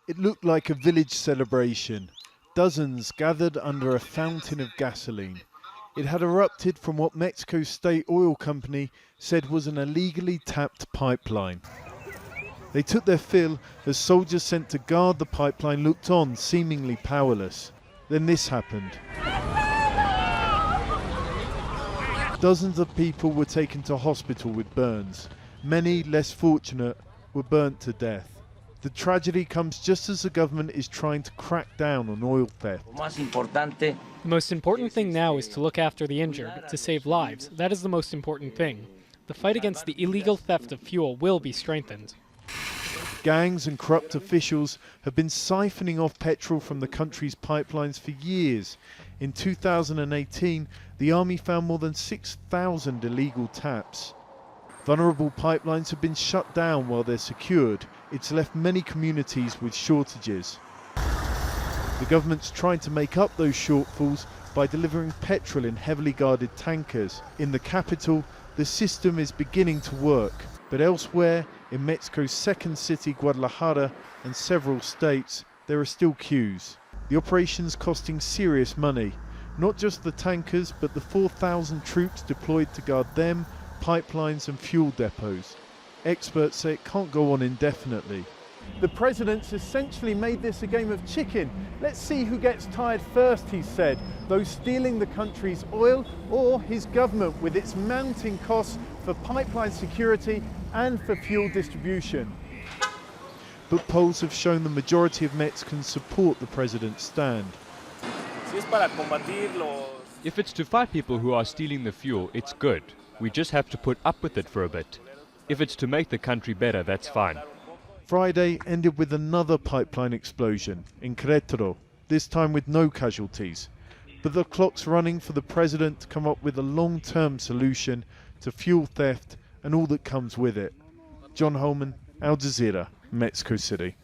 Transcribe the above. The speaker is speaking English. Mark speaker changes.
Speaker 1: It looked like a village celebration. Dozens gathered under a fountain of gasoline. It had erupted from what Mexico's state oil company said was an illegally tapped pipeline. They took their fill as soldiers sent to guard the pipeline looked on, seemingly powerless. Then this happened. Dozens of people were taken to hospital with burns. Many, less fortunate, were burnt to death. The tragedy comes just as the government is trying to crack down on oil theft.
Speaker 2: The most important thing now is to look after the injured, to save lives. That is the most important thing. The fight against the illegal theft of fuel will be strengthened.
Speaker 1: Gangs and corrupt officials have been siphoning off petrol from the country's pipelines for years. In 2018, the army found more than 6,000 illegal taps. Vulnerable pipelines have been shut down while they're secured. It's left many communities with shortages. The government's trying to make up those shortfalls by delivering petrol in heavily guarded tankers. In the capital, the system is beginning to work. But elsewhere, in Mexico's second city, Guadalajara, and several states, there are still queues. The operation's costing serious money. Not just the tankers, but the 4,000 troops deployed to guard them, pipelines and fuel depots. Experts say it can't go on indefinitely. The president's essentially made this a game of chicken. Let's see who gets tired first, he said. Those stealing the country's oil or his government with its mounting costs for pipeline security and for fuel distribution. But polls have shown the majority of Mexicans support the president's stand.
Speaker 3: If it's to fight people who are stealing the fuel, it's good. We just have to put up with it for a bit. If it's to make the country better, that's fine.
Speaker 1: Friday ended with another pipeline explosion in Querétaro, this time with no casualties. But the clock's running for the president to come up with a long-term solution to fuel theft and all that comes with it. John Holman, Al Jazeera, Mexico City.